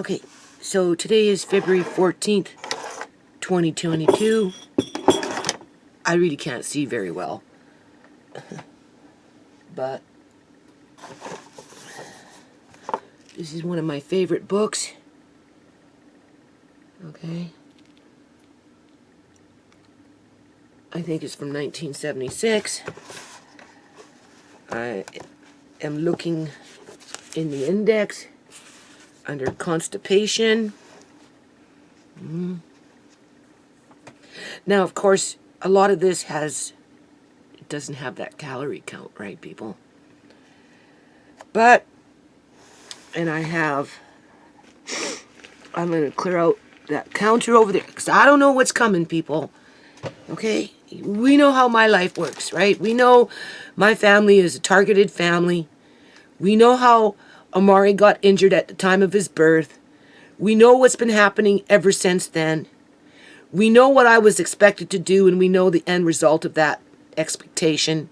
Okay, so today is February 14th, 2022. I really can't see very well. But this is one of my favorite books. Okay. I think it's from 1976. I am looking in the index under constipation. Now, of course, a lot of this it doesn't have that calorie count, right, people? But, and I'm going to clear out that counter over there, because I don't know what's coming, people. Okay? We know how my life works, right? We know my family is a targeted family. We know how Amari got injured at the time of his birth. We know what's been happening ever since then. We know what I was expected to do, and we know the end result of that expectation.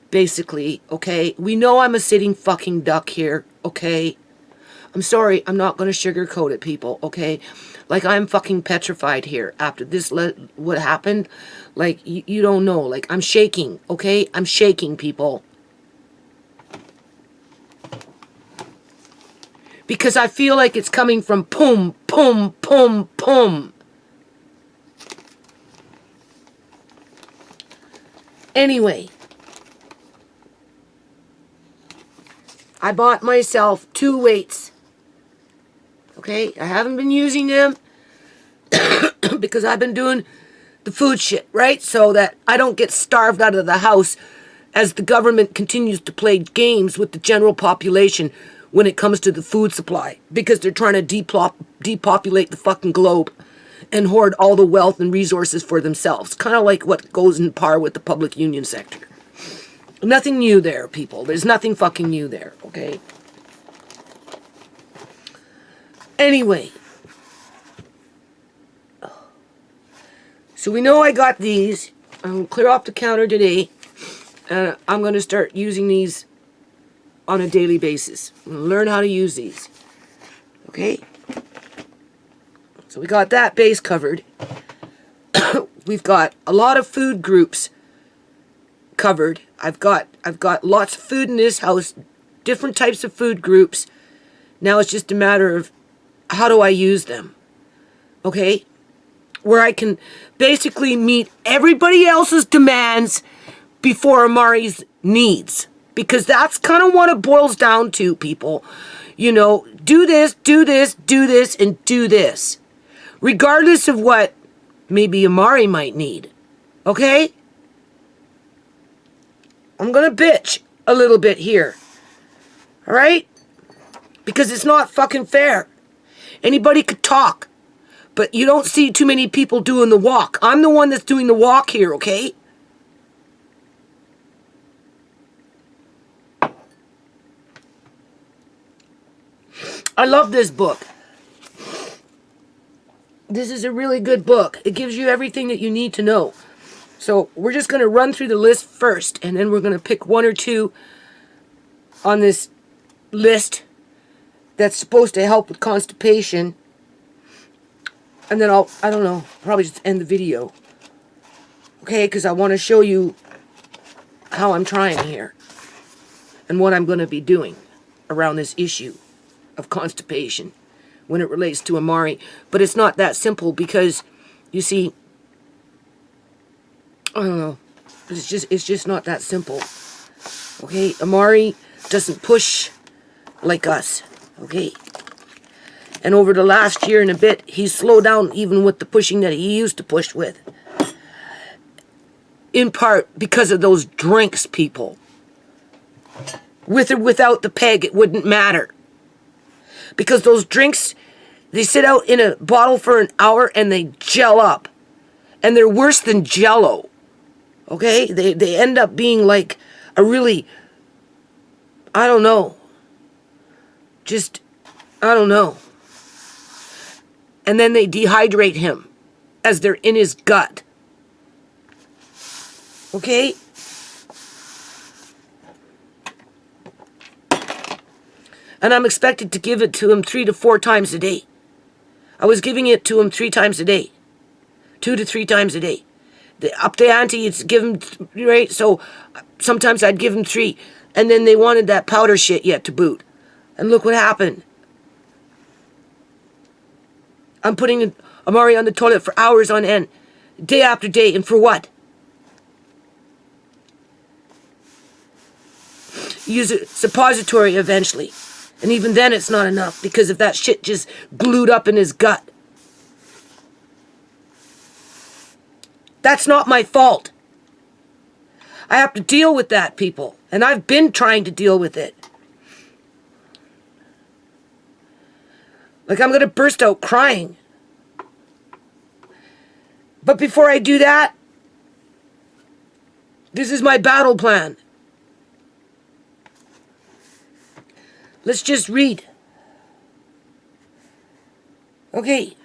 Basically, okay? We know I'm a sitting fucking duck here, okay? I'm sorry, I'm not going to sugarcoat it, people, okay? Like, I'm fucking petrified here after this, what happened. Like, you don't know. Like, I'm shaking, okay? I'm shaking, people. Because I feel like it's coming from pum, pum, pum, pum. Anyway, I bought myself 2 weights. Okay, I haven't been using them because I've been doing the food shit, right? So that I don't get starved out of the house as the government continues to play games with the general population when it comes to the food supply, because they're trying to depopulate the fucking globe and hoard all the wealth and resources for themselves. Kind of like what goes in par with the public union sector. Nothing new there, people. There's nothing fucking new there, okay? Anyway. So we know I got these. I'm going to clear off the counter today. And I'm going to start using these on a daily basis. I'm going to learn how to use these. Okay? So we got that base covered. We've got a lot of food groups covered. I've got lots of food in this house, different types of food groups. Now it's just a matter of how do I use them? Okay? Where I can basically meet everybody else's demands before Amari's needs. Because that's kind of what it boils down to, people. You know, do this, do this, do this, and do this. Regardless of what maybe Amari might need. Okay? I'm going to bitch a little bit here. Alright? Because it's not fucking fair. Anybody could talk. But you don't see too many people doing the walk. I'm the one that's doing the walk here, okay? I love this book. This is a really good book. It gives you everything that you need to know. So we're just going to run through the list first, and then we're going to pick 1 or 2 on this list that's supposed to help with constipation. And then I don't know, probably just end the video. Okay, because I want to show you how I'm trying here. And what I'm going to be doing around this issue of constipation when it relates to Amari. But it's not that simple because, you see, I don't know. It's just not that simple. Okay, Amari doesn't push like us. Okay? And over the last year and a bit, he's slowed down even with the pushing that he used to push with. In part because of those drinks, people. With or without the peg, it wouldn't matter. Because those drinks, they sit out in a bottle for an hour and they gel up. And they're worse than Jell-O. Okay? They end up being like a really, I don't know. Just, I don't know. And then they dehydrate him as they're in his gut. Okay? And I'm expected to give it to him 3 to 4 times a day. I was giving it to him 3 times a day. 2 to 3 times a day. Up the ante, it's given, right? So sometimes I'd give him 3. And then they wanted that powder shit yet to boot. And look what happened. I'm putting Amari on the toilet for hours on end. Day after day. And for what? Use a suppository eventually. And even then it's not enough because of that shit just glued up in his gut. That's not my fault. I have to deal with that, people. And I've been trying to deal with it. Like I'm going to burst out crying. But before I do that, this is my battle plan. Let's just read. Okay.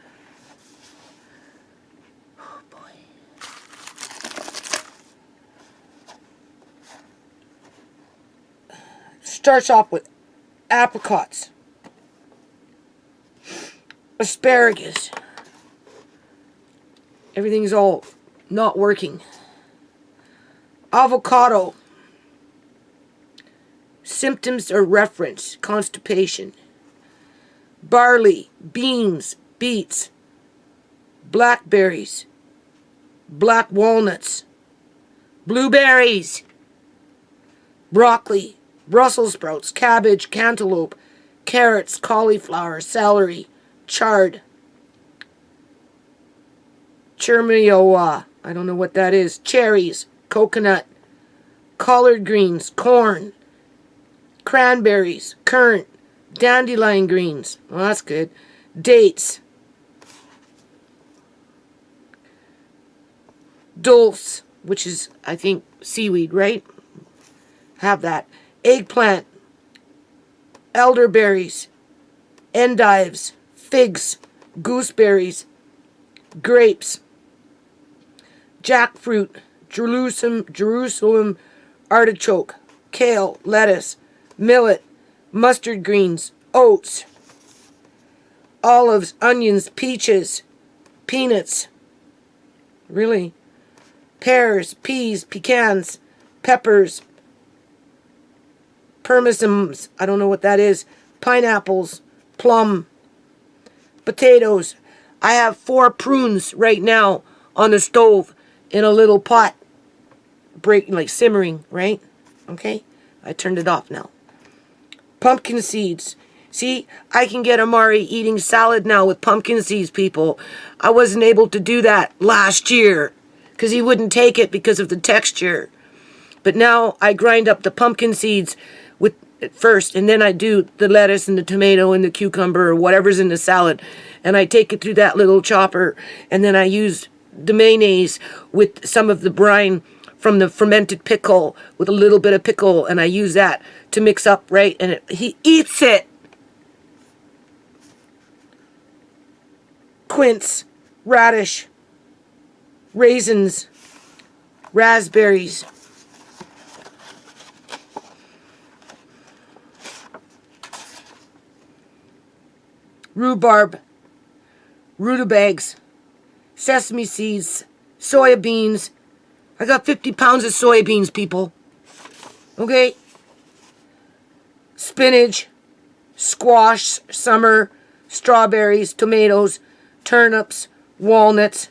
Oh boy. Starts off with apricots, asparagus. Everything's all not working. Avocado. Symptoms or reference, constipation. Barley, beans, beets, blackberries, black walnuts, blueberries, broccoli, Brussels sprouts, cabbage, cantaloupe, carrots, cauliflower, celery, chard, chermioa, I don't know what that is, cherries, coconut, collard greens, corn, cranberries, currant, dandelion greens, well that's good, dates, dulse, which is I think seaweed, right? Have that. Eggplant, elderberries, endives, figs, gooseberries, grapes, jackfruit, Jerusalem artichoke, kale, lettuce, millet, mustard greens, oats, olives, onions, peaches, peanuts, really, pears, peas, pecans, peppers, persimmons, I don't know what that is, pineapples, plum, potatoes. I have 4 prunes right now on the stove in a little pot, like simmering, right? Okay, I turned it off now. Pumpkin seeds. See, I can get Amari eating salad now with pumpkin seeds, people. I wasn't able to do that last year because he wouldn't take it because of the texture. But now I grind up the pumpkin seeds with it first, and then I do the lettuce and the tomato and the cucumber or whatever's in the salad, and I take it through that little chopper, and then I use the mayonnaise with some of the brine from the fermented pickle with a little bit of pickle, and I use that to mix up, right? And he eats it. Quince, radish, raisins, raspberries, rhubarb, rutabagas, sesame seeds, soya beans. I got 50 pounds of soybeans, people. Okay? Spinach, squash, summer, strawberries, tomatoes, turnips, walnuts,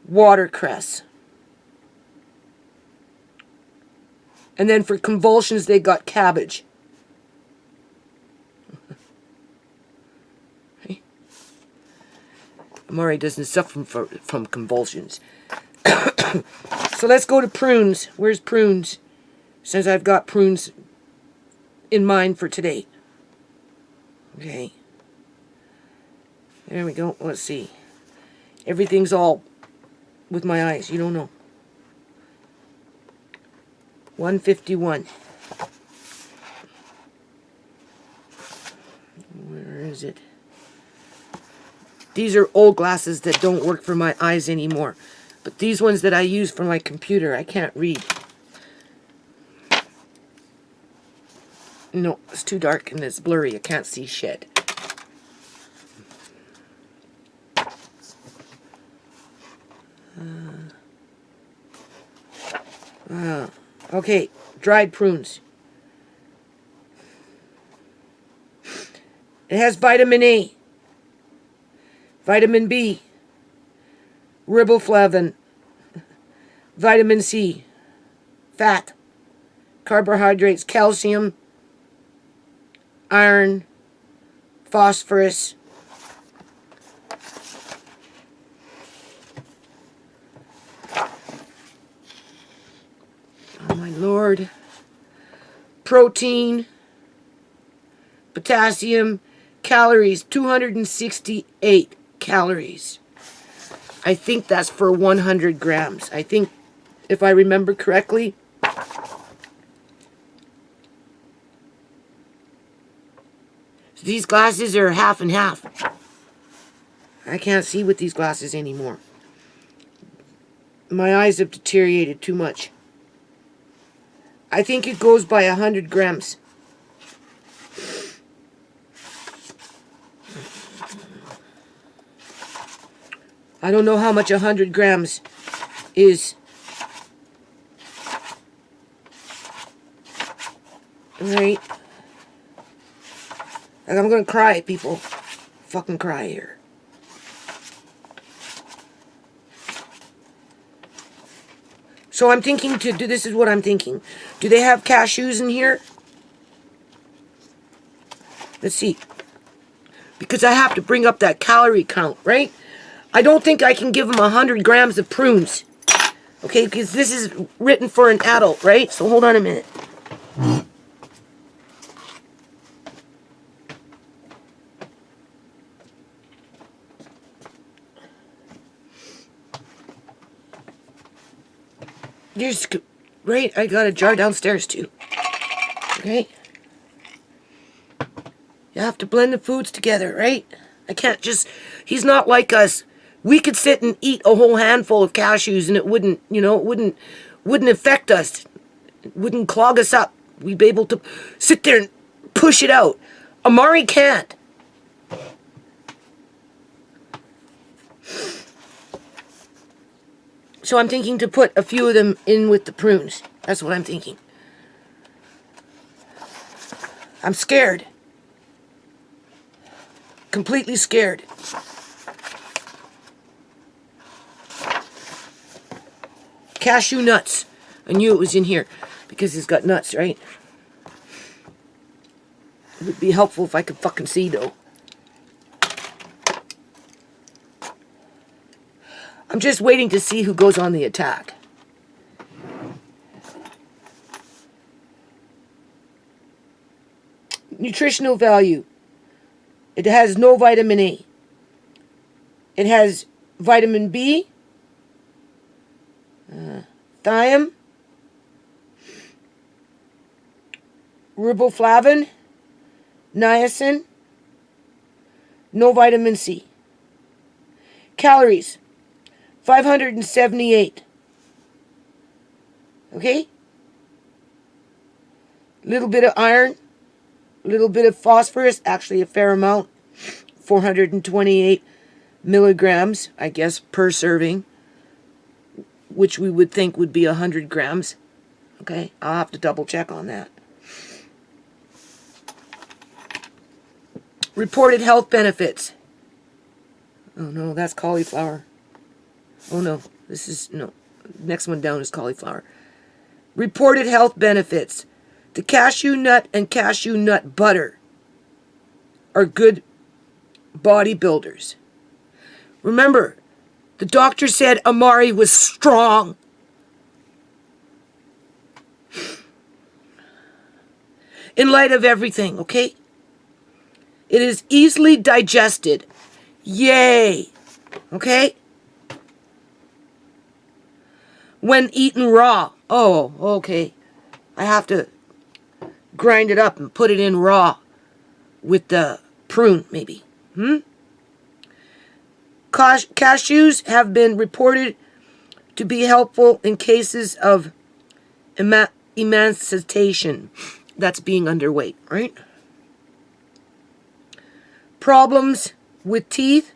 watercress. And then for convulsions, they got cabbage. Amari doesn't suffer from convulsions. So let's go to prunes. Where's prunes? Since I've got prunes in mind for today. Okay. There we go. Let's see. Everything's all with my eyes. You don't know. 151. Where is it? These are old glasses that don't work for my eyes anymore. But these ones that I use for my computer, I can't read. No, it's too dark and it's blurry. I can't see shit. Okay, dried prunes. It has vitamin A, vitamin B, riboflavin, vitamin C, fat, carbohydrates, calcium, iron, phosphorus. Oh my Lord. Protein, potassium, calories, 268 calories. I think that's for 100 grams. I think, if I remember correctly, these glasses are half and half. I can't see with these glasses anymore. My eyes have deteriorated too much. I think it goes by 100 grams. I don't know how much 100 grams is. Right? Like, I'm gonna cry, people. Fucking cry here. So I'm thinking to do, this is what I'm thinking. Do they have cashews in here? Let's see. Because I have to bring up that calorie count, right? I don't think I can give them 100 grams of prunes. Okay, because this is written for an adult, right? So hold on a minute. There's, right, I got a jar downstairs too. Okay? You have to blend the foods together, right? I can't just, he's not like us. We could sit and eat a whole handful of cashews and it wouldn't, you know, it wouldn't affect us. It wouldn't clog us up. We'd be able to sit there and push it out. Amari can't. So I'm thinking to put a few of them in with the prunes. That's what I'm thinking. I'm scared. Completely scared. Cashew nuts. I knew it was in here because it's got nuts, right? It would be helpful if I could fucking see, though. I'm just waiting to see who goes on the attack. Nutritional value. It has no vitamin A. It has vitamin B, thiam, riboflavin, niacin, no vitamin C. Calories, 578. Okay? Little bit of iron, little bit of phosphorus, actually a fair amount, 428 milligrams, I guess, per serving, which we would think would be 100 grams. Okay, I'll have to double check on that. Reported health benefits. Oh no, that's cauliflower. Oh no, this is, no, next one down is cauliflower. Reported health benefits. The cashew nut and cashew nut butter are good bodybuilders. Remember, the doctor said Amari was strong. In light of everything, okay? It is easily digested. Yay. Okay? When eaten raw. Oh, okay. I have to grind it up and put it in raw with the prune, maybe. Cashews have been reported to be helpful in cases of emaciation that's being underweight, right? Problems with teeth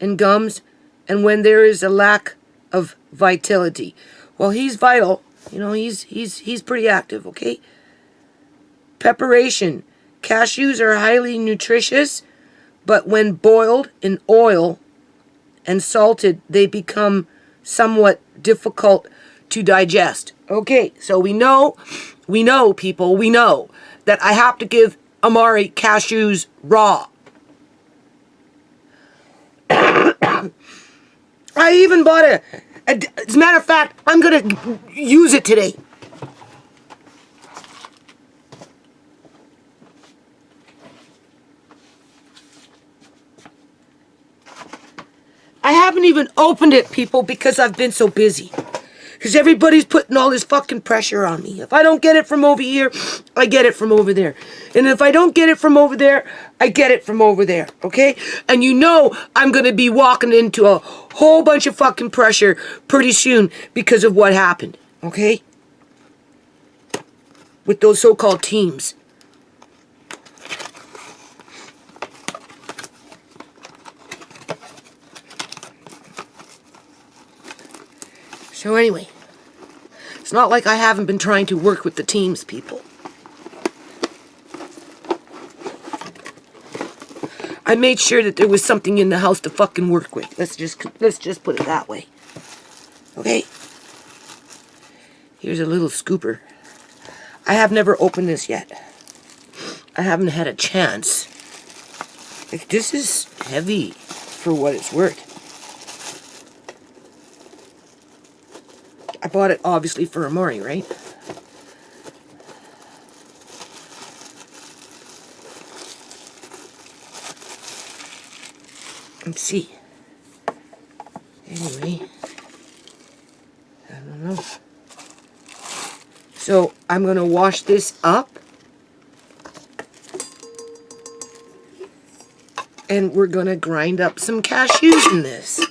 and gums, and when there is a lack of vitality. Well, he's vital. You know, he's pretty active, okay? Preparation. Cashews are highly nutritious, but when boiled in oil and salted, they become somewhat difficult to digest. Okay, so we know, people, we know that I have to give Amari cashews raw. I even bought as a matter of fact, I'm going to use it today. I haven't even opened it, people, because I've been so busy. Because everybody's putting all this fucking pressure on me. If I don't get it from over here, I get it from over there. And if I don't get it from over there, I get it from over there, okay? And you know I'm going to be walking into a whole bunch of fucking pressure pretty soon because of what happened, okay? With those so-called teams. So anyway, it's not like I haven't been trying to work with the teams, people. I made sure that there was something in the house to fucking work with. Let's just put it that way. Okay? Here's a little scooper. I have never opened this yet. I haven't had a chance. Like, this is heavy for what it's worth. I bought it obviously for Amari, right? Let's see. Anyway, I don't know. So I'm going to wash this up. And we're going to grind up some cashews in this.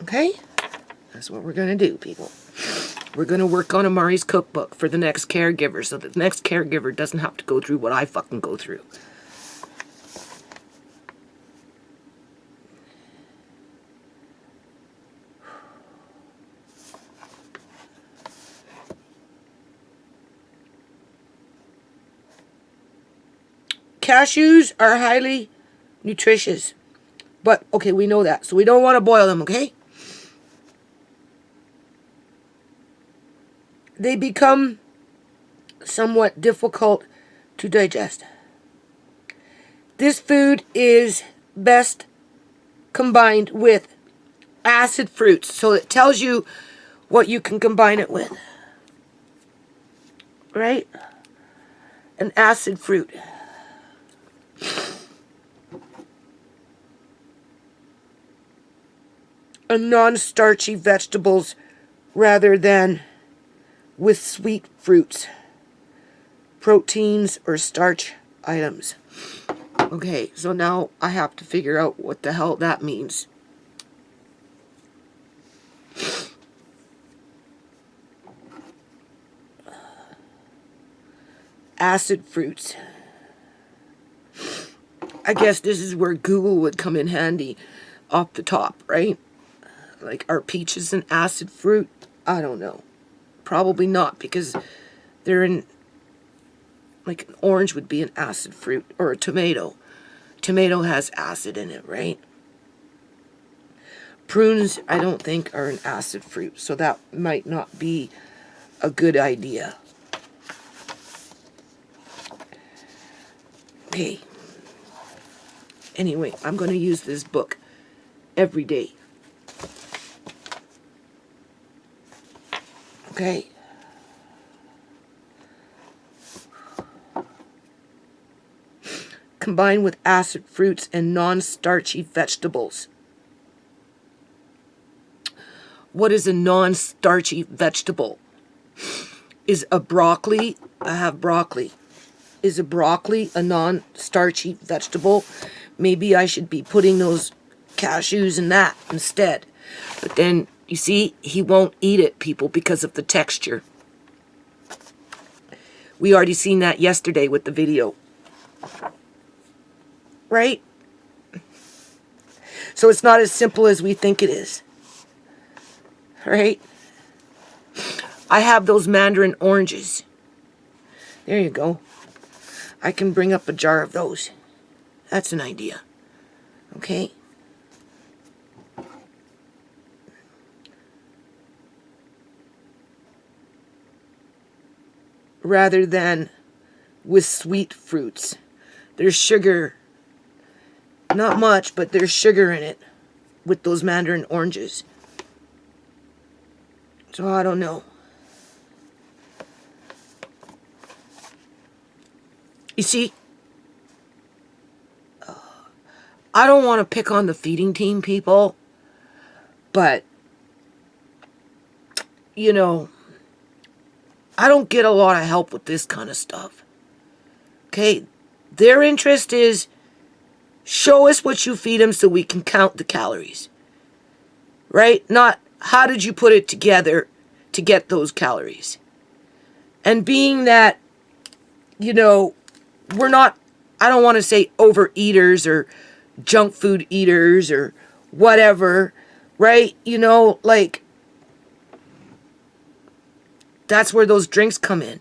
Okay? That's what we're going to do, people. We're going to work on Amari's cookbook for the next caregiver so that the next caregiver doesn't have to go through what I fucking go through. Cashews are highly nutritious. But, okay, we know that. So we don't want to boil them, okay? They become somewhat difficult to digest. This food is best combined with acid fruits. So it tells you what you can combine it with. Right? An acid fruit. A non-starchy vegetables rather than with sweet fruits, proteins, or starch items. Okay, so now I have to figure out what the hell that means. Acid fruits. I guess this is where Google would come in handy off the top, right? Like, are peaches an acid fruit? I don't know. Probably not, because they're in, like, an orange would be an acid fruit, or a tomato. Tomato has acid in it, right? Prunes, I don't think, are an acid fruit, so that might not be a good idea. Okay. Anyway, I'm going to use this book every day. Okay. Combined with acid fruits and non-starchy vegetables. What is a non-starchy vegetable? Is a broccoli, I have broccoli. Is a broccoli a non-starchy vegetable? Maybe I should be putting those cashews in that instead. But then, you see, he won't eat it, people, because of the texture. We already seen that yesterday with the video. Right? So it's not as simple as we think it is. Right? I have those Mandarin Oranges. There you go. I can bring up a jar of those. That's an idea. Okay? Rather than with sweet fruits. There's sugar. Not much, but there's sugar in it with those Mandarin Oranges. So I don't know. You see, I don't want to pick on the feeding team people, but, you know, I don't get a lot of help with this kind of stuff. Okay? Their interest is, show us what you feed them so we can count the calories. Right? Not, how did you put it together to get those calories? And being that, you know, we're not, I don't want to say overeaters or junk food eaters or whatever, right? You know, like, that's where those drinks come in.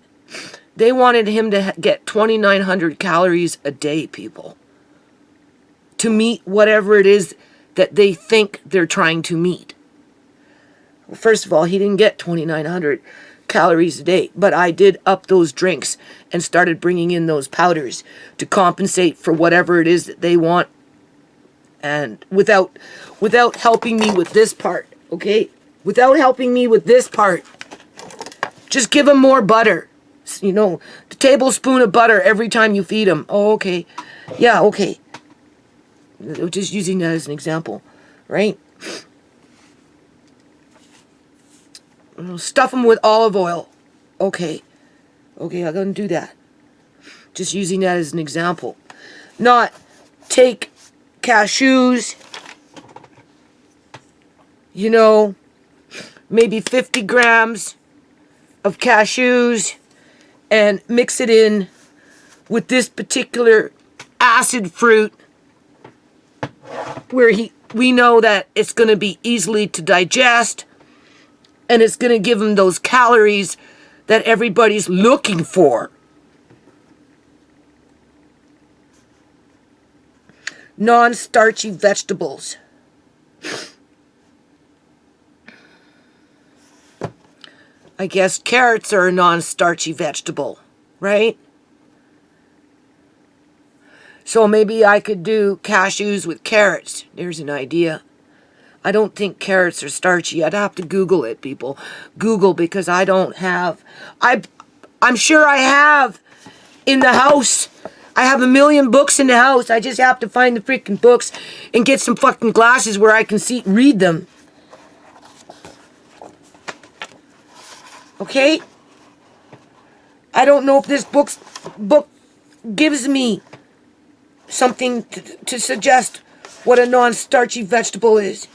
They wanted him to get 2,900 calories a day, people, to meet whatever it is that they think they're trying to meet. Well, first of all, he didn't get 2,900 calories a day, but I did up those drinks and started bringing in those powders to compensate for whatever it is that they want, and without helping me with this part, okay? Without helping me with this part. Just give them more butter. You know, the tablespoon of butter every time you feed them. Oh, okay. Yeah, okay. Just using that as an example, right? Stuff them with olive oil. Okay. Okay, I'm going to do that. Just using that as an example. Not take cashews, you know, maybe 50 grams of cashews and mix it in with this particular acid fruit where we know that it's going to be easily to digest and it's going to give them those calories that everybody's looking for. Non-starchy vegetables. I guess carrots are a non-starchy vegetable, right? So maybe I could do cashews with carrots. There's an idea. I don't think carrots are starchy. I'd have to Google it, people. Google, because I don't have... I'm sure I have in the house. I have 1,000,000 books in the house. I just have to find the freaking books and get some fucking glasses where I can read them. Okay? I don't know if this book gives me something to suggest what a non-starchy vegetable is.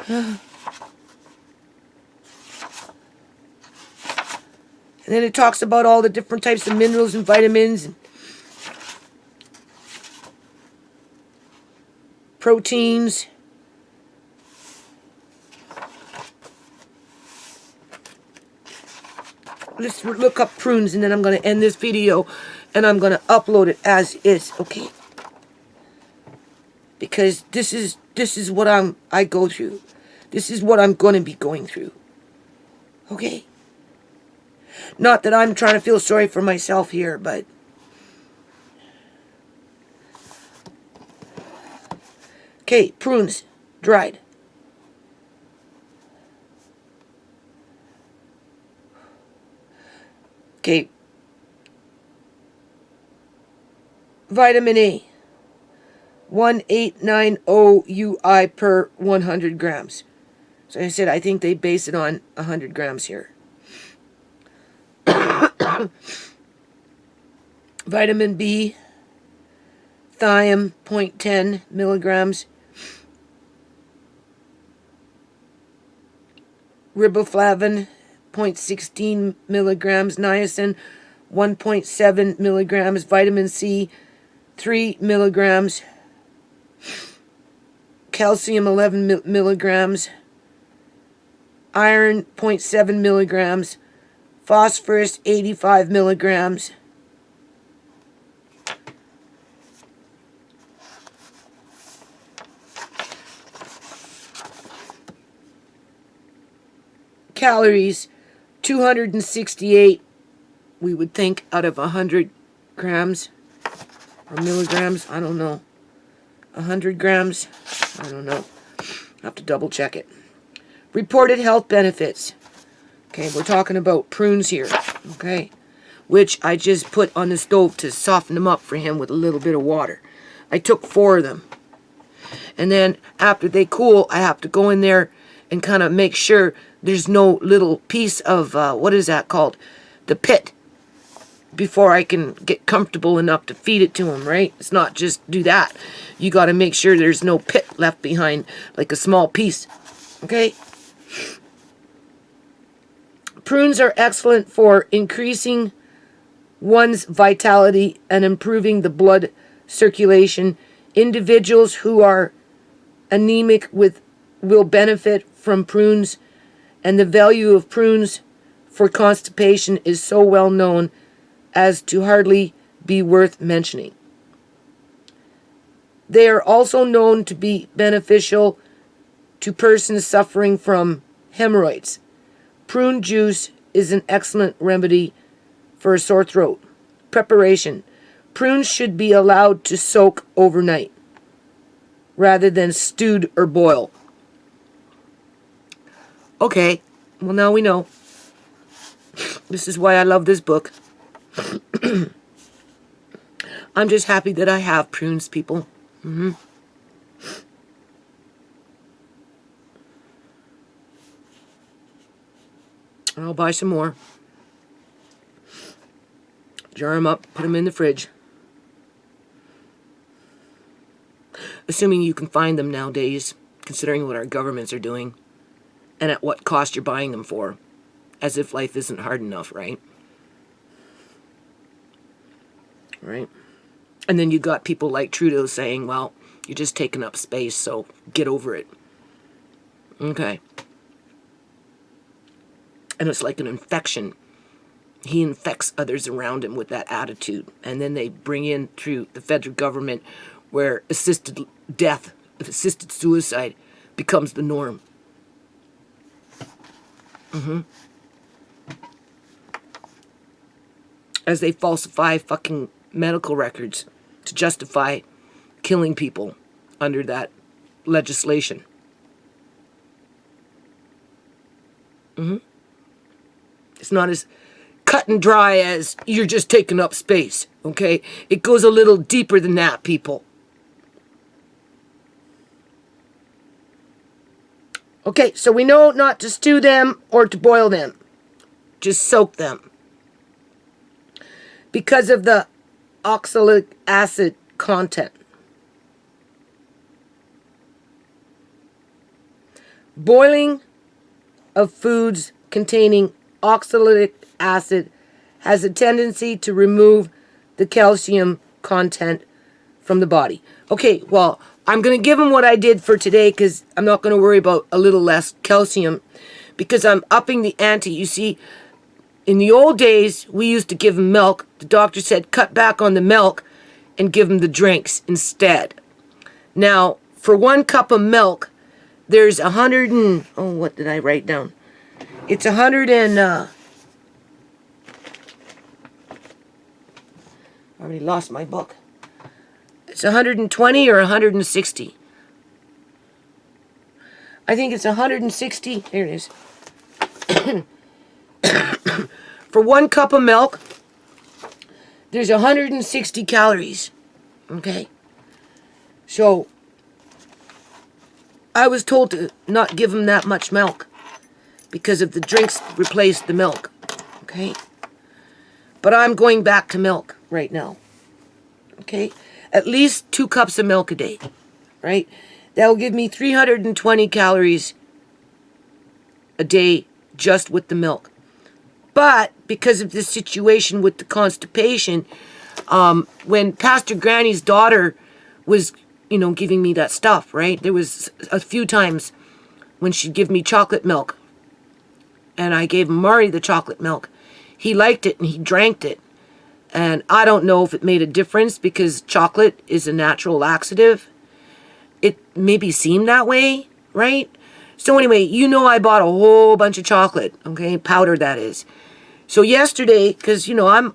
And then it talks about all the different types of minerals and vitamins and proteins. Let's look up prunes, and then I'm going to end this video and I'm going to upload it as is, okay? Because this is what I go through. This is what I'm going to be going through. Okay? Not that I'm trying to feel sorry for myself here, but okay, prunes, dried. Okay. Vitamin A. 1890 UI per 100 grams. So I said I think they base it on 100 grams here. Vitamin B, thiam, 0.10 milligrams. Riboflavin, 8.16 milligrams, niacin 1.7 milligrams, vitamin C 3 milligrams, calcium 11 milligrams, iron 0.7 milligrams, phosphorus 85 milligrams, calories 268, we would think, out of 100 grams or milligrams, I don't know. 100 grams, I don't know. I have to double check it. Reported health benefits. Okay, we're talking about prunes here, okay, which I just put on the stove to soften them up for him with a little bit of water. I took 4 of them. And then after they cool, I have to go in there and kind of make sure there's no little piece of, what is that called? The pit, before I can get comfortable enough to feed it to him, right? It's not just do that. You got to make sure there's no pit left behind, like a small piece, okay? Prunes are excellent for increasing one's vitality and improving the blood circulation. Individuals who are anemic will benefit from prunes, and the value of prunes for constipation is so well known as to hardly be worth mentioning. They are also known to be beneficial to persons suffering from hemorrhoids. Prune juice is an excellent remedy for a sore throat. Preparation. Prunes should be allowed to soak overnight rather than stewed or boiled. Okay, well now we know. This is why I love this book. I'm just happy that I have prunes, people. I'll buy some more. Jar them up, put them in the fridge. Assuming you can find them nowadays, considering what our governments are doing, and at what cost you're buying them for. As if life isn't hard enough, right? Right? And then you got people like Trudeau saying, well, you're just taking up space, so get over it. Okay. And it's like an infection. He infects others around him with that attitude. And then they bring in through the federal government where assisted death, assisted suicide becomes the norm. As they falsify fucking medical records to justify killing people under that legislation. It's not as cut and dry as you're just taking up space, okay? It goes a little deeper than that, people. Okay, so we know not to stew them or to boil them. Just soak them. Because of the oxalic acid content. Boiling of foods containing oxalic acid has a tendency to remove the calcium content from the body. Okay, well, I'm going to give him what I did for today because I'm not going to worry about a little less calcium because I'm upping the ante. You see, in the old days, we used to give him milk. The doctor said cut back on the milk and give him the drinks instead. Now, for 1 cup of milk, there's 100 and... Oh, what did I write down? It's 100 and... I already lost my book. It's 120 or 160. I think it's 160. There it is. For 1 cup of milk, there's 160 calories. Okay? So, I was told to not give him that much milk because if the drinks replace the milk. Okay? But I'm going back to milk right now. Okay? At least 2 cups of milk a day. Right? That will give me 320 calories a day just with the milk. But because of this situation with the constipation, when Pastor Granny's daughter was, giving me that stuff, right? There was a few times when she'd give me chocolate milk, and I gave Amari the chocolate milk. He liked it and he drank it. And I don't know if it made a difference because chocolate is a natural laxative. It maybe seemed that way, right? So anyway, I bought a whole bunch of chocolate, okay, powder that is. So yesterday, because I'm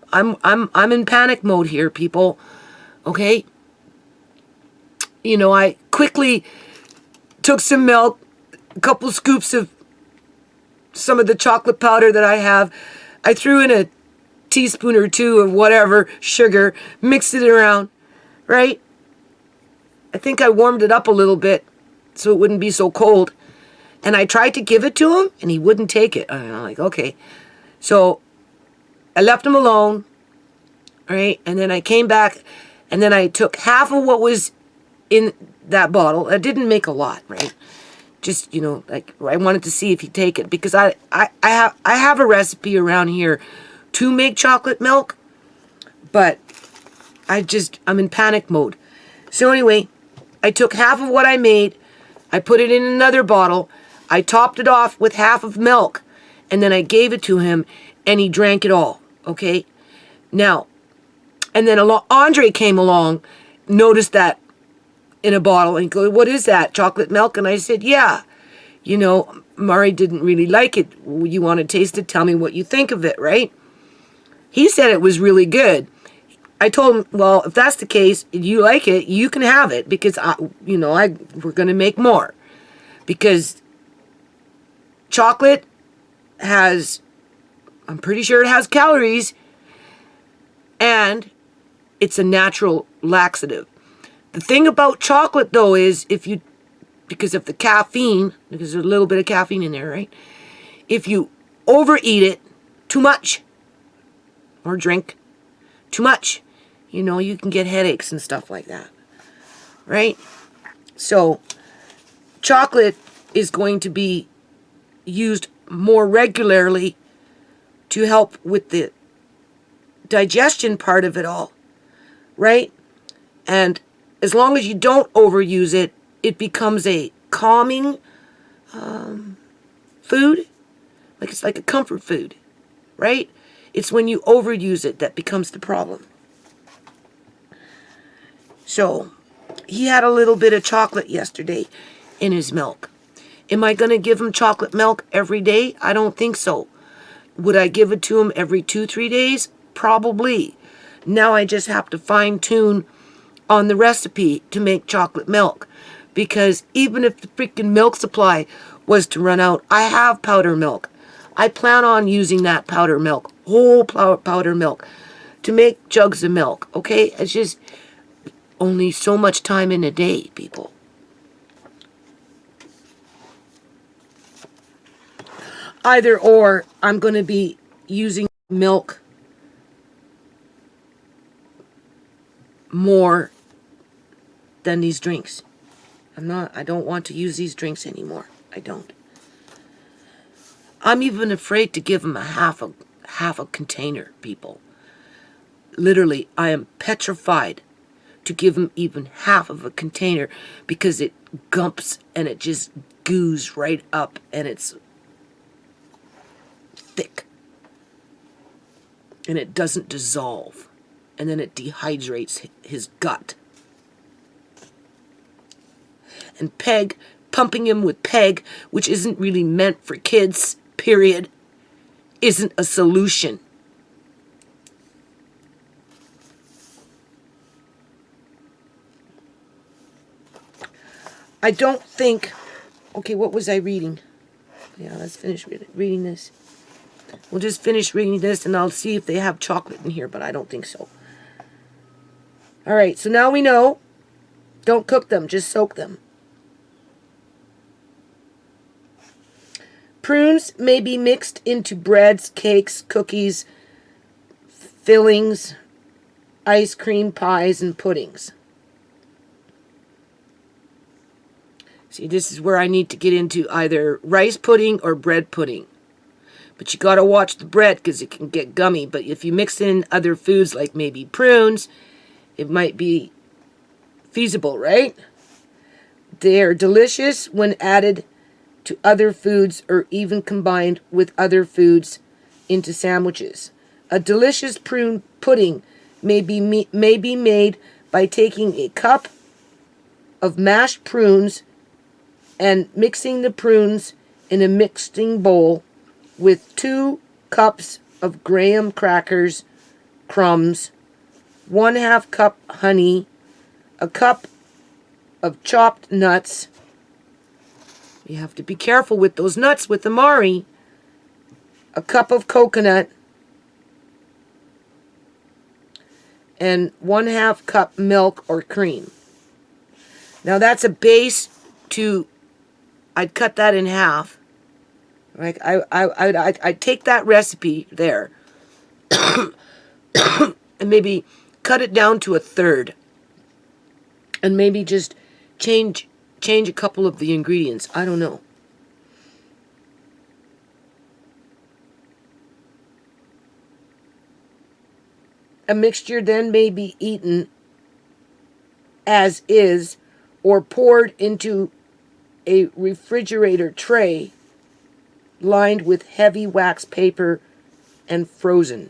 in panic mode here, people, okay. I quickly took some milk, a couple scoops of some of the chocolate powder that I have. I threw in a teaspoon or two of whatever sugar, mixed it around, right? I think I warmed it up a little bit so it wouldn't be so cold. And I tried to give it to him, and he wouldn't take it. I'm like, okay. So I left him alone, right? And then I came back, and then I took half of what was in that bottle. I didn't make a lot, right? Just, like I wanted to see if he'd take it, because I have a recipe around here to make chocolate milk, but I'm in panic mode. So anyway, I took half of what I made, I put it in another bottle, I topped it off with half of milk, and then I gave it to him, and he drank it all, okay? Now, and then Andre came along, noticed that in a bottle, and he goes, "What is that, chocolate milk?" And I said, "Yeah, Mari didn't really like it. You want to taste it? Tell me what you think of it," right? He said it was really good. I told him, well, if that's the case, you like it, you can have it, because we're going to make more. Because chocolate I'm pretty sure it has calories, and it's a natural laxative. The thing about chocolate, though, is because of the caffeine, because there's a little bit of caffeine in there, right? If you overeat it too much, or drink too much, you can get headaches and stuff like that, right? So chocolate is going to be used more regularly to help with the digestion part of it all, right? And as long as you don't overuse it, it becomes a calming food. Like it's like a comfort food, right? It's when you overuse it that becomes the problem. So he had a little bit of chocolate yesterday in his milk. Am I going to give him chocolate milk every day? I don't think so. Would I give it to him every 2-3 days? Probably. Now I just have to fine tune on the recipe to make chocolate milk. Because even if the freaking milk supply was to run out, I have powder milk. I plan on using that powder milk, whole powder milk, to make jugs of milk, okay? It's just only so much time in a day, people. Either or, I'm going to be using milk more than these drinks. I don't want to use these drinks anymore. I don't. I'm even afraid to give them a half a container, people. Literally, I am petrified to give them even half of a container, because it gumps and it just goos right up and it's thick. And it doesn't dissolve. And then it dehydrates his gut. And pumping him with Peg, which isn't really meant for kids, period, isn't a solution. I don't think... Okay, what was I reading? Yeah, let's finish reading this. We'll just finish reading this, and I'll see if they have chocolate in here, but I don't think so. All right, so now we know. Don't cook them, just soak them. Prunes may be mixed into breads, cakes, cookies, fillings, ice cream, pies, and puddings. See, this is where I need to get into either rice pudding or bread pudding. But you got to watch the bread because it can get gummy. But if you mix in other foods like maybe prunes, it might be feasible, right? They're delicious when added to other foods or even combined with other foods into sandwiches. A delicious prune pudding may be made by taking a cup of mashed prunes and mixing the prunes in a mixing bowl with 2 cups of graham crackers, crumbs, 1/2 cup honey, a cup of chopped nuts. You have to be careful with those nuts with Amari. A cup of coconut and 1/2 cup milk or cream. Now that's a base to, I'd cut that in half. Like I'd take that recipe there and maybe cut it down to 1/3 and maybe just change a couple of the ingredients. I don't know. A mixture then may be eaten as is or poured into a refrigerator tray lined with heavy wax paper and frozen.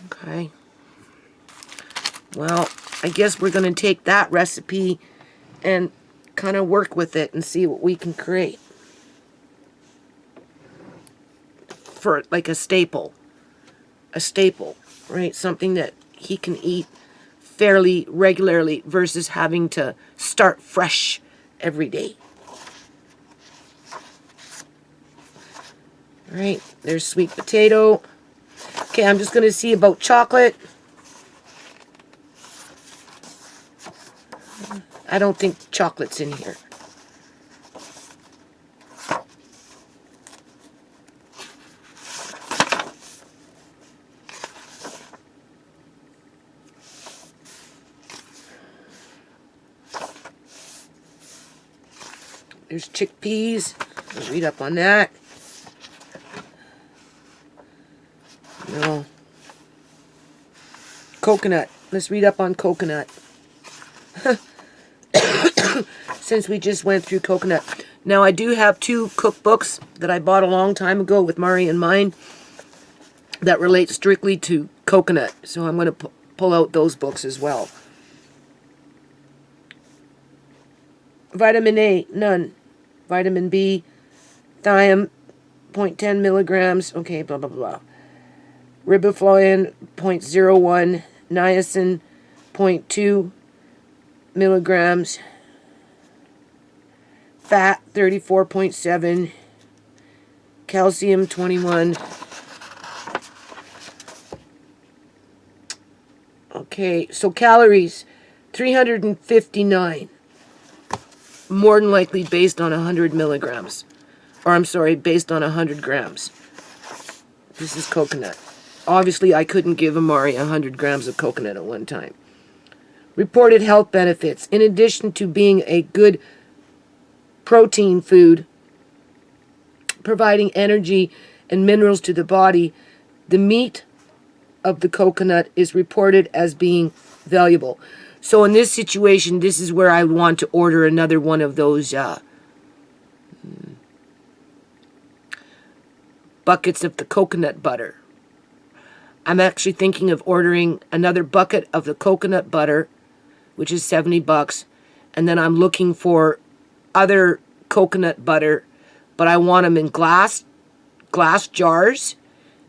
Okay. Well, I guess we're going to take that recipe and kind of work with it and see what we can create for like a staple, right? Something that he can eat fairly regularly versus having to start fresh every day. All right, there's sweet potato. Okay, I'm just going to see about chocolate. I don't think chocolate's in here. There's chickpeas. I'll read up on that. No. Coconut. Let's read up on coconut. Since we just went through coconut. Now I do have 2 cookbooks that I bought a long time ago with Mari in mind that relate strictly to coconut. So I'm going to pull out those books as well. Vitamin A, none. Vitamin B, thiam, 0.10 milligrams. Okay, blah, blah, blah. Riboflavin, 0.01. Niacin, 0.2 milligrams. Fat, 34.7. Calcium, 21. Okay, so calories, 359. More than likely based on 100 milligrams. Or I'm sorry, based on 100 grams. This is coconut. Obviously, I couldn't give Amari 100 grams of coconut at one time. Reported health benefits. In addition to being a good protein food, providing energy and minerals to the body, the meat of the coconut is reported as being valuable. So in this situation, this is where I want to order another one of those buckets of the coconut butter. I'm actually thinking of ordering another bucket of the coconut butter, which is $70, and then I'm looking for other coconut butter, but I want them in glass jars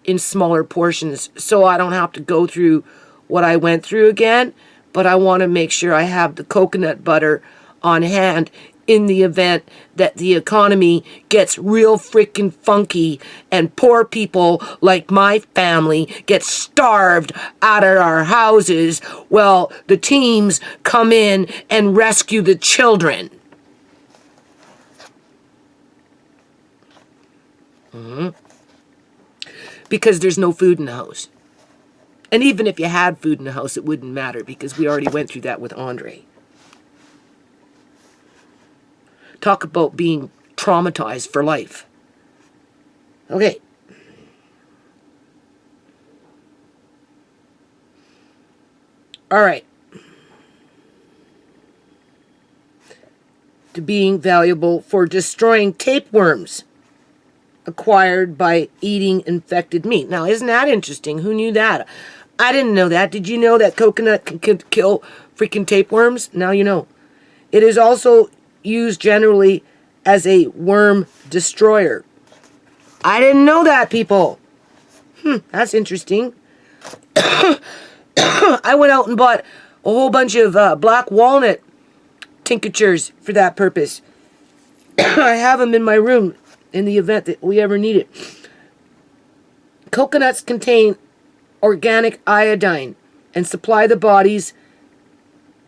in smaller portions so I don't have to go through what I went through again, but I want to make sure I have the coconut butter on hand in the event that the economy gets real freaking funky and poor people like my family get starved out of our houses. Well, the teams come in and rescue the children. Because there's no food in the house. And even if you had food in the house, it wouldn't matter because we already went through that with Andre. Talk about being traumatized for life. Okay. All right. To being valuable for destroying tapeworms acquired by eating infected meat. Now, isn't that interesting? Who knew that? I didn't know that. Did you know that coconut can kill freaking tapeworms? Now you know. It is also used generally as a worm destroyer. I didn't know that, people. That's interesting. I went out and bought a whole bunch of black walnut tinctures for that purpose. I have them in my room in the event that we ever need it. Coconuts contain organic iodine and supply the body's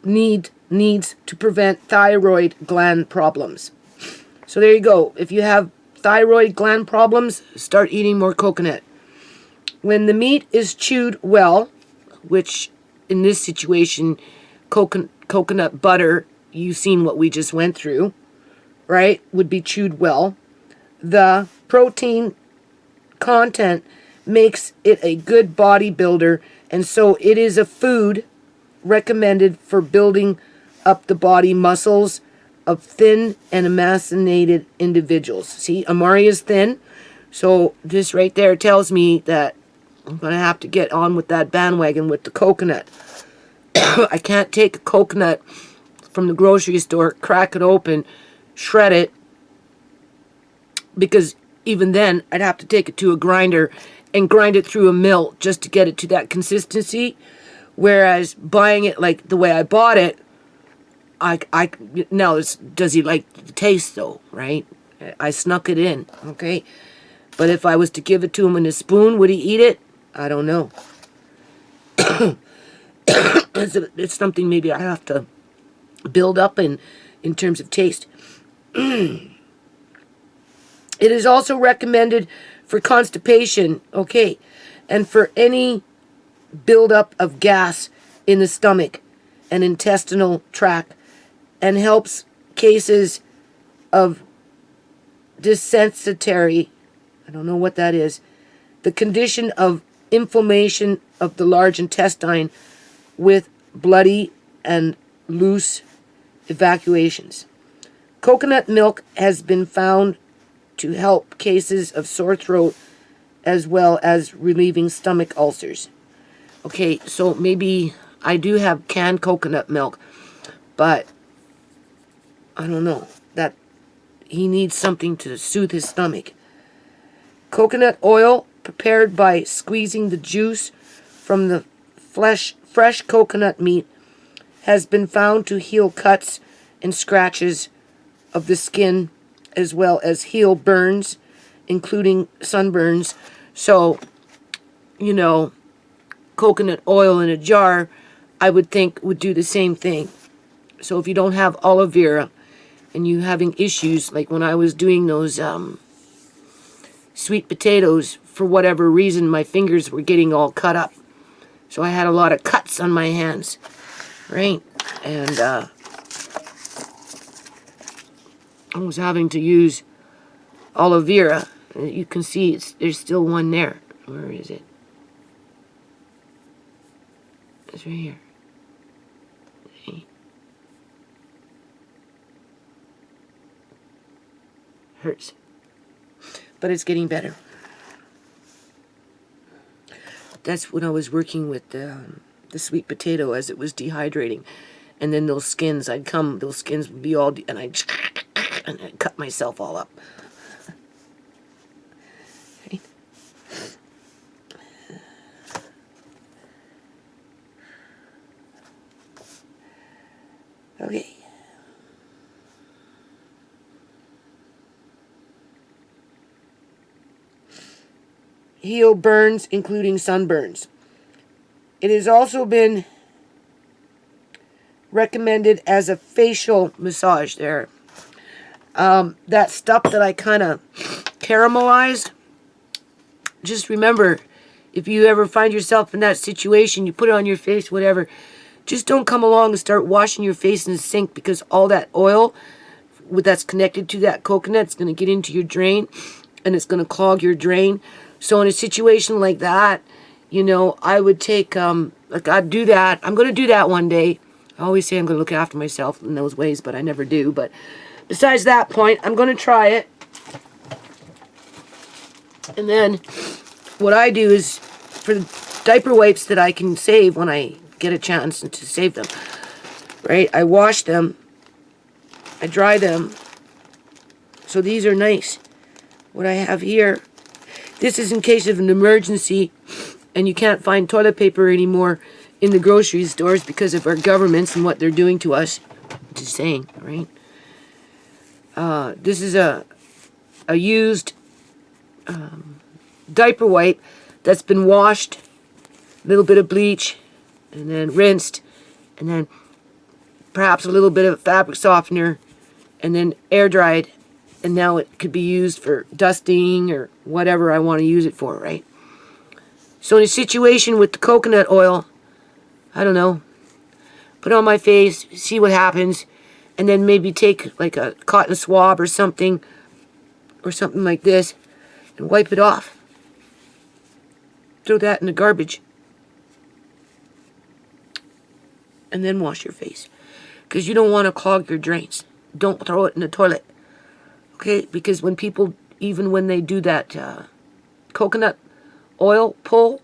needs to prevent thyroid gland problems. So there you go. If you have thyroid gland problems, start eating more coconut. When the meat is chewed well, which in this situation, coconut butter, you've seen what we just went through, right, would be chewed well. The protein content makes it a good bodybuilder, and so it is a food recommended for building up the body muscles of thin and emaciated individuals. See, Amari is thin, so this right there tells me that I'm going to have to get on with that bandwagon with the coconut. I can't take a coconut from the grocery store, crack it open, shred it, because even then I'd have to take it to a grinder and grind it through a mill just to get it to that consistency. Whereas buying it like the way I bought it, now does he like the taste though, right? I snuck it in, okay? But if I was to give it to him in a spoon, would he eat it? I don't know. It's something maybe I have to build up in terms of taste. It is also recommended for constipation, okay, and for any buildup of gas in the stomach and intestinal tract, and helps cases of dysentery, I don't know what that is, the condition of inflammation of the large intestine with bloody and loose evacuations. Coconut milk has been found to help cases of sore throat as well as relieving stomach ulcers. Okay, so maybe I do have canned coconut milk, but I don't know, that he needs something to soothe his stomach. Coconut oil prepared by squeezing the juice from the fresh coconut meat has been found to heal cuts and scratches of the skin as well as heal burns, including sunburns. So, you know, coconut oil in a jar, I would think would do the same thing. So if you don't have aloe vera and you having issues, like when I was doing those sweet potatoes, for whatever reason, my fingers were getting all cut up. So I had a lot of cuts on my hands, right? And I was having to use aloe vera. You can see there's still one there. Where is it? It's right here. See? Hurts. But it's getting better. That's when I was working with the sweet potato as it was dehydrating. And then those skins would be all, and I'd cut myself all up. Right? Okay. Heal burns, including sunburns. It has also been recommended as a facial massage there. That stuff that I kind of caramelized, just remember, if you ever find yourself in that situation, you put it on your face, whatever, just don't come along and start washing your face in the sink, because all that oil that's connected to that coconut is going to get into your drain, and it's going to clog your drain. So in a situation like that, you know, I would take, like I'd do that. I'm going to do that one day. I always say I'm going to look after myself in those ways, but I never do. But besides that point, I'm going to try it. And then what I do is, for the diaper wipes that I can save when I get a chance to save them, right? I wash them. I dry them. So these are nice. What I have here, this is in case of an emergency and you can't find toilet paper anymore in the grocery stores because of our governments and what they're doing to us. Just saying, right? This is a used diaper wipe that's been washed, a little bit of bleach, and then rinsed, and then perhaps a little bit of fabric softener, and then air dried, and now it could be used for dusting or whatever I want to use it for, right? So in a situation with the coconut oil, I don't know, put it on my face, see what happens, and then maybe take like a cotton swab or something like this, and wipe it off. Throw that in the garbage. And then wash your face. Because you don't want to clog your drains. Don't throw it in the toilet. Okay? Because when people, even when they do that coconut oil pull,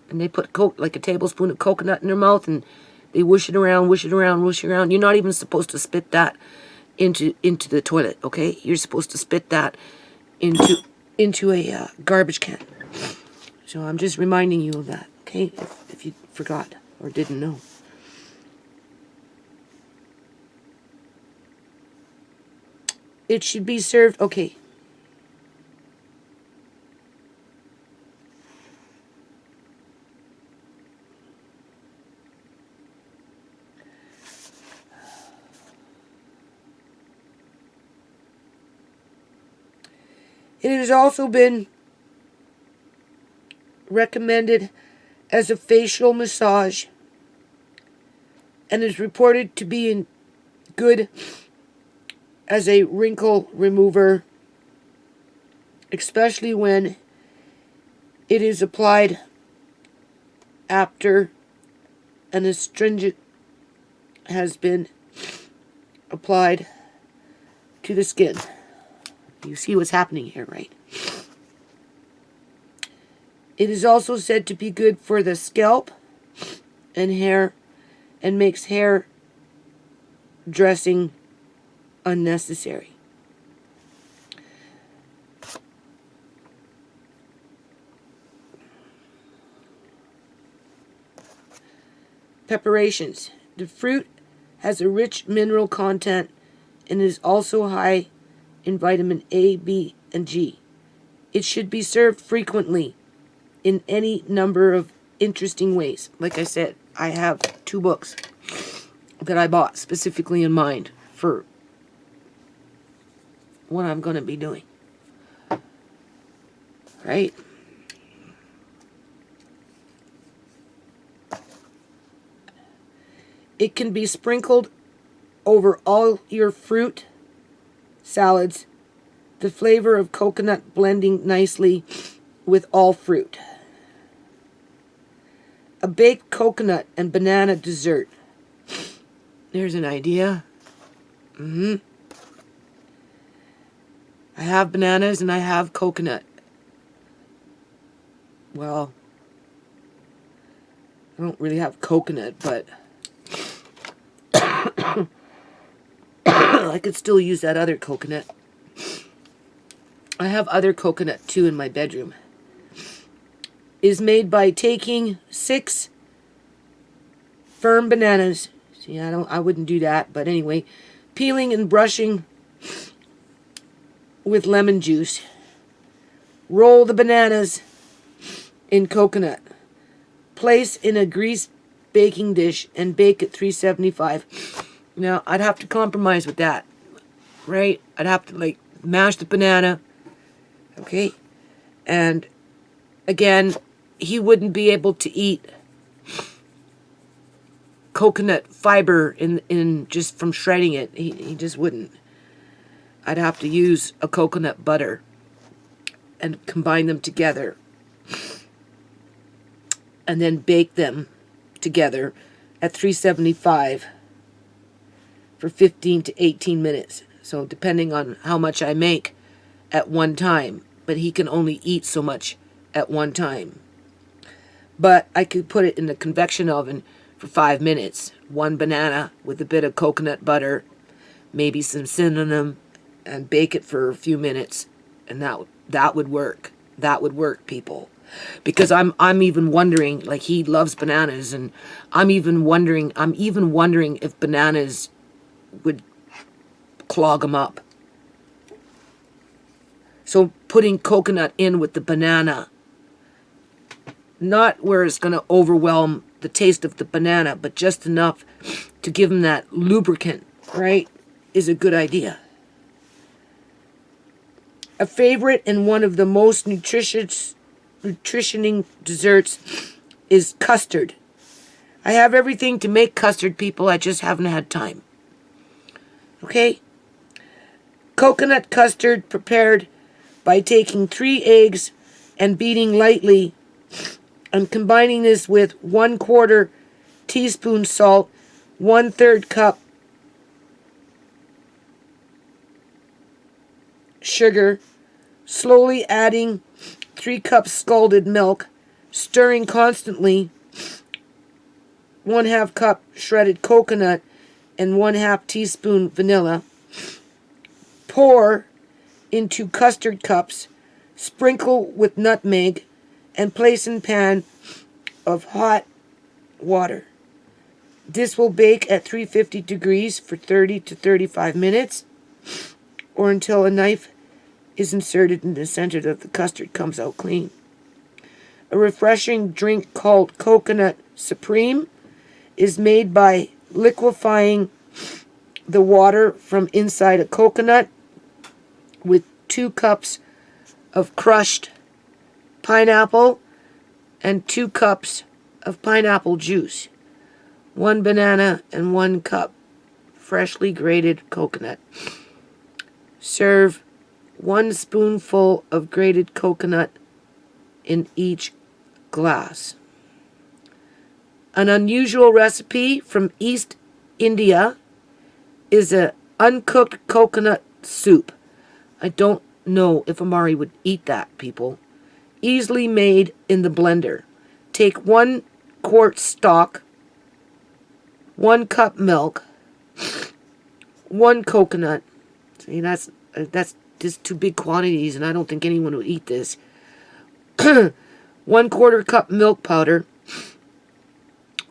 and they put like a tablespoon of coconut in their mouth, and they whoosh it around, whoosh it around, whoosh it around. You're not even supposed to spit that into the toilet, okay? You're supposed to spit that into a garbage can. So I'm just reminding you of that, okay? If you forgot or didn't know. It should be served, okay. It has also been recommended as a facial massage and is reported to be good as a wrinkle remover, especially when it is applied after an astringent has been applied to the skin. You see what's happening here, right? It is also said to be good for the scalp and hair, and makes hair dressing unnecessary. Preparations. The fruit has a rich mineral content and is also high in vitamin A, B, and G. It should be served frequently in any number of interesting ways. Like I said, I have 2 books that I bought specifically in mind for what I'm going to be doing. Right? It can be sprinkled over all your fruit salads. The flavor of coconut blending nicely with all fruit. A baked coconut and banana dessert. There's an idea. I have bananas and I have coconut. Well, I don't really have coconut, but I could still use that other coconut. I have other coconut too in my bedroom. Is made by taking 6 firm bananas. See, I wouldn't do that, but anyway, peeling and brushing with lemon juice. Roll the bananas in coconut. Place in a greased baking dish and bake at 375. Now, I'd have to compromise with that, right? I'd have to like mash the banana, okay? And again, he wouldn't be able to eat coconut fiber in just from shredding it. He just wouldn't. I'd have to use a coconut butter. and combine them together. And then bake them together at 375 for 15 to 18 minutes. So depending on how much I make at one time. But he can only eat so much at one time. But I could put it in the convection oven for 5 minutes. One banana with a bit of coconut butter, maybe some cinnamon, and bake it for a few minutes. And that would work. That would work, people. Because I'm even wondering, like, he loves bananas, and I'm even wondering if bananas would clog him up. So putting coconut in with the banana, not where it's going to overwhelm the taste of the banana, but just enough to give him that lubricant, right, is a good idea. A favorite and one of the most nutritioning desserts is custard. I have everything to make custard, people. I just haven't had time. Okay? Coconut custard prepared by taking 3 eggs and beating lightly and combining this with 1/4 teaspoon salt, 1/3 cup sugar, slowly adding 3 cups scalded milk, stirring constantly, 1/2 cup shredded coconut, and 1/2 teaspoon vanilla. Pour into custard cups, sprinkle with nutmeg, and place in pan of hot water. This will bake at 350 degrees for 30 to 35 minutes, or until a knife is inserted in the center of the custard comes out clean. A refreshing drink called Coconut Supreme is made by liquefying the water from inside a coconut with 2 cups of crushed pineapple and 2 cups of pineapple juice, 1 banana, and 1 cup freshly grated coconut. Serve 1 spoonful of grated coconut in each glass. An unusual recipe from East India is a uncooked coconut soup. I don't know if Amari would eat that, people. Easily made in the blender. Take 1 quart stock, 1 cup milk, 1 coconut. See, that's just 2 big quantities, and I don't think anyone would eat this. 1/4 cup milk powder,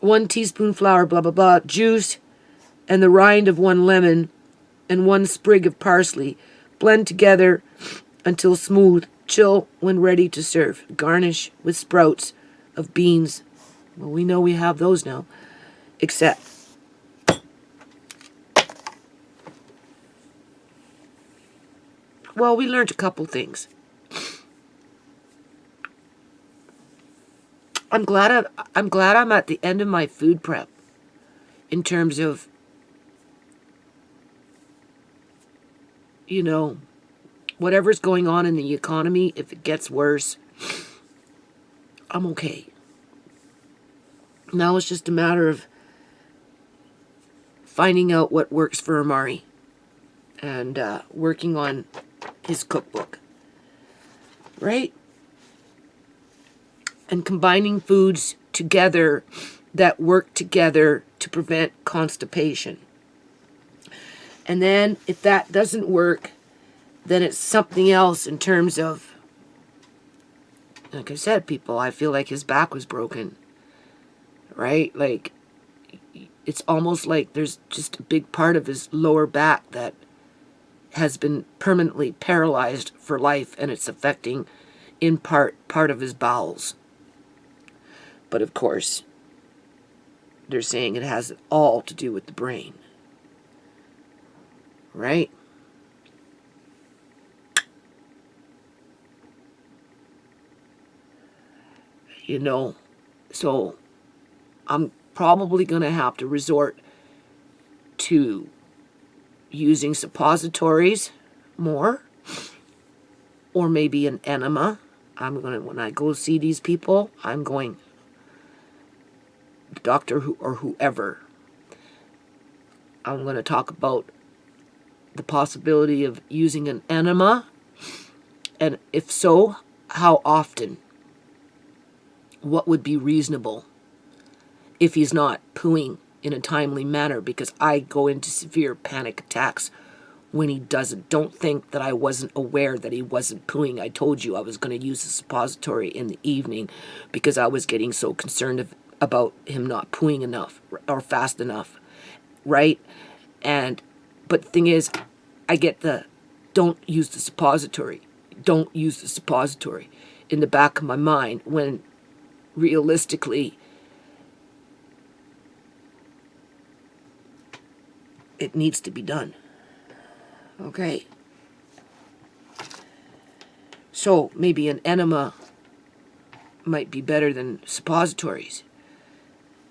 1 teaspoon flour, blah, blah, blah, juice, and the rind of 1 lemon, and 1 sprig of parsley. Blend together until smooth. Chill when ready to serve. Garnish with sprouts of beans. Well, we know we have those now. Except, well, we learned a couple things. I'm glad I'm at the end of my food prep in terms of, you know, whatever's going on in the economy. If it gets worse, I'm okay. Now it's just a matter of finding out what works for Amari and working on his cookbook, right? And combining foods together that work together to prevent constipation. And then if that doesn't work, then it's something else in terms of, like I said, people, I feel like his back was broken, right? Like, it's almost like there's just a big part of his lower back that has been permanently paralyzed for life, and it's affecting, in part of his bowels. But of course, they're saying it has all to do with the brain, right? You know, so I'm probably going to have to resort to using suppositories more or maybe an enema. When I go see these people, I'm going, doctor or whoever, I'm going to talk about the possibility of using an enema, and if so, how often? What would be reasonable if he's not pooing in a timely manner? Because I go into severe panic attacks when he doesn't. Don't think that I wasn't aware that he wasn't pooing. I told you I was going to use a suppository in the evening because I was getting so concerned about him not pooing enough or fast enough, right? But the thing is, I get the don't use the suppository. Don't use the suppository in the back of my mind when realistically it needs to be done. Okay. So maybe an enema might be better than suppositories.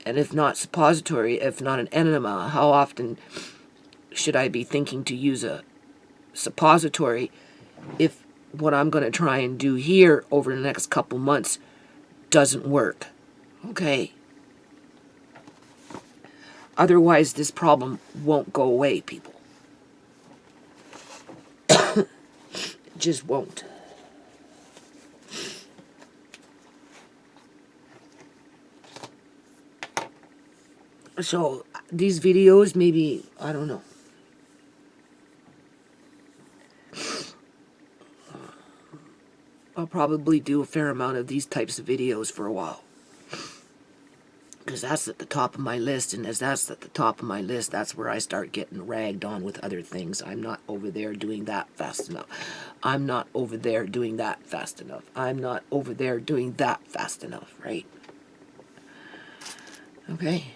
And if not suppository, if not an enema, how often should I be thinking to use a suppository if what I'm going to try and do here over the next couple months doesn't work? Okay. Otherwise, this problem won't go away, people. It just won't. So, these videos, maybe, I don't know. I'll probably do a fair amount of these types of videos for a while. Because that's at the top of my list, and as that's at the top of my list, that's where I start getting ragged on with other things. I'm not over there doing that fast enough. I'm not over there doing that fast enough. I'm not over there doing that fast enough, right? Okay?